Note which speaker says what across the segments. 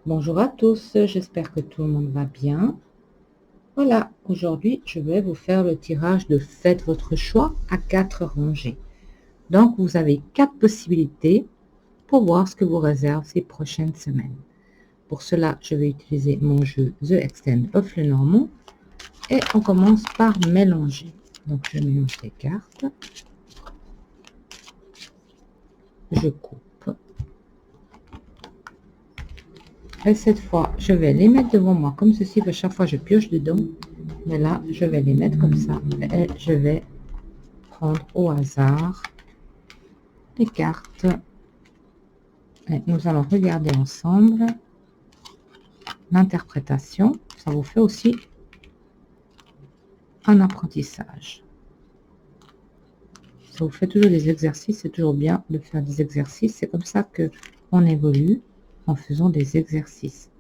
Speaker 1: Bonjour à tous, j'espère que tout le monde va bien. Voilà, aujourd'hui, je vais vous faire le tirage de Faites votre choix à 4 rangées. Donc, vous avez 4 possibilités pour voir ce que vous réserve ces prochaines semaines. Pour cela, je vais utiliser mon jeu The Extend of Lenormand et on commence par mélanger. Donc, je mélange les cartes. Je coupe. Et cette fois, je vais les mettre devant moi comme ceci. À chaque fois, je pioche dedans. Mais là, je vais les mettre comme ça. Et je vais prendre au hasard les cartes. Et nous allons regarder ensemble l'interprétation. Ça vous fait aussi un apprentissage. Ça vous fait toujours des exercices. C'est toujours bien de faire des exercices. C'est comme ça que on évolue en faisant des exercices.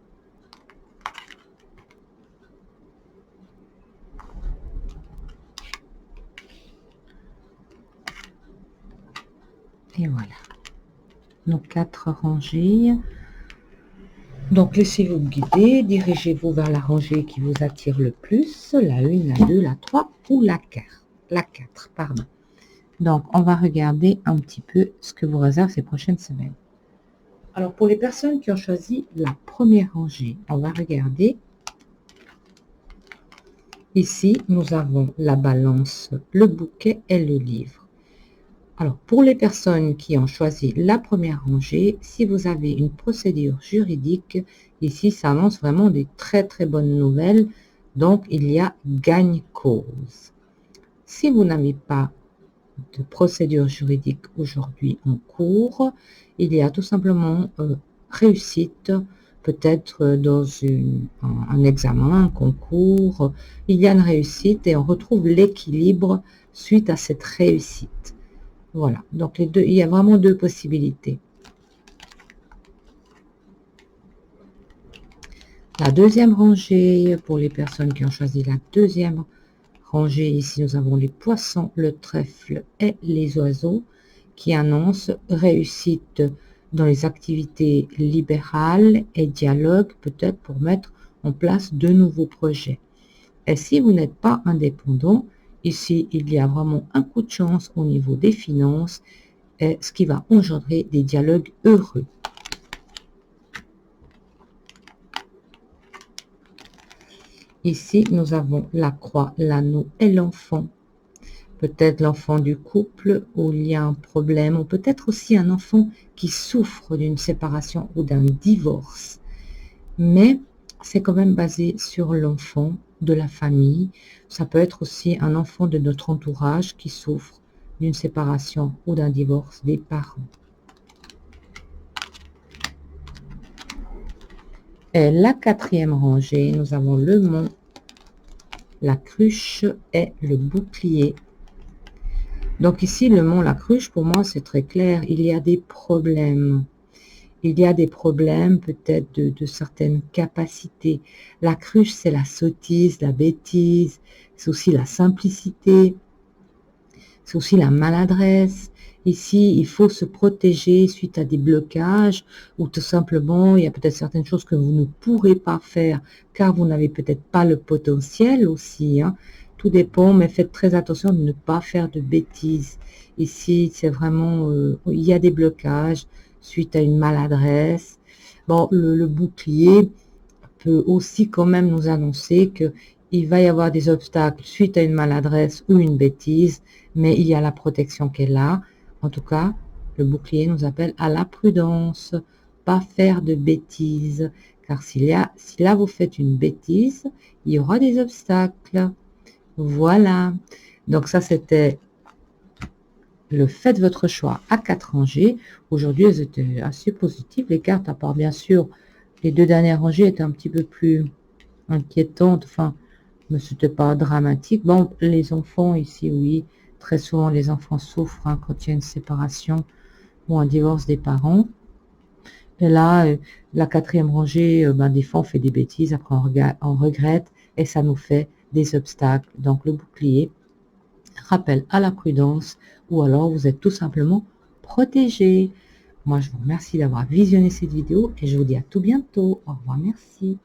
Speaker 1: Et voilà. Nos 4 rangées. Donc, laissez-vous guider. Dirigez-vous vers la rangée qui vous attire le plus. La 1, la 2, la 3 ou la 4. La 4, pardon. Donc, on va regarder un petit peu ce que vous réserve ces prochaines semaines. Alors, pour les personnes qui ont choisi la première rangée, on va regarder. Ici, nous avons la balance, le bouquet et le livre. Alors, pour les personnes qui ont choisi la première rangée, si vous avez une procédure juridique, ici, ça annonce vraiment des très, très bonnes nouvelles. Donc, il y a gagne-cause. Si vous n'avez pas de procédure juridique aujourd'hui en cours, il y a tout simplement réussite, peut-être dans un examen, un concours, il y a une réussite et on retrouve l'équilibre suite à cette réussite. Voilà, donc il y a vraiment 2 possibilités. La deuxième rangée, pour les personnes qui ont choisi la deuxième rangée, ici nous avons les poissons, le trèfle et les oiseaux qui annoncent réussite dans les activités libérales et dialogue, peut-être pour mettre en place de nouveaux projets. Et si vous n'êtes pas indépendant, ici il y a vraiment un coup de chance au niveau des finances, et ce qui va engendrer des dialogues heureux. Ici, nous avons la croix, l'anneau et l'enfant. Peut-être l'enfant du couple où il y a un problème, ou peut-être aussi un enfant qui souffre d'une séparation ou d'un divorce. Mais c'est quand même basé sur l'enfant de la famille. Ça peut être aussi un enfant de notre entourage qui souffre d'une séparation ou d'un divorce des parents. Et la quatrième rangée, nous avons le mont, la cruche et le bouclier. Donc ici, le mont, la cruche, pour moi, c'est très clair. Il y a des problèmes. Il y a des problèmes peut-être de certaines capacités. La cruche, c'est la sottise, la bêtise. C'est aussi la simplicité. C'est aussi la maladresse. Ici, il faut se protéger suite à des blocages ou tout simplement, il y a peut-être certaines choses que vous ne pourrez pas faire car vous n'avez peut-être pas le potentiel aussi. Hein. Tout dépend, mais faites très attention de ne pas faire de bêtises. Ici, c'est vraiment, il y a des blocages suite à une maladresse. Bon, le bouclier peut aussi quand même nous annoncer que il va y avoir des obstacles suite à une maladresse ou une bêtise, mais il y a la protection qui est là. En tout cas, le bouclier nous appelle à la prudence, pas faire de bêtises, car si là vous faites une bêtise, il y aura des obstacles. Voilà. Donc ça, c'était le faites votre choix à 4 rangées. Aujourd'hui, elles étaient assez positives, les cartes, à part bien sûr, les 2 dernières rangées étaient un petit peu plus inquiétantes, enfin, mais c'était pas dramatique. Bon, les enfants ici, oui, très souvent les enfants souffrent hein, quand il y a une séparation ou un divorce des parents. Et là, la quatrième rangée, des fois on fait des bêtises, après on regrette et ça nous fait des obstacles. Donc le bouclier rappelle à la prudence ou alors vous êtes tout simplement protégé. Moi, je vous remercie d'avoir visionné cette vidéo et je vous dis à tout bientôt. Au revoir, merci.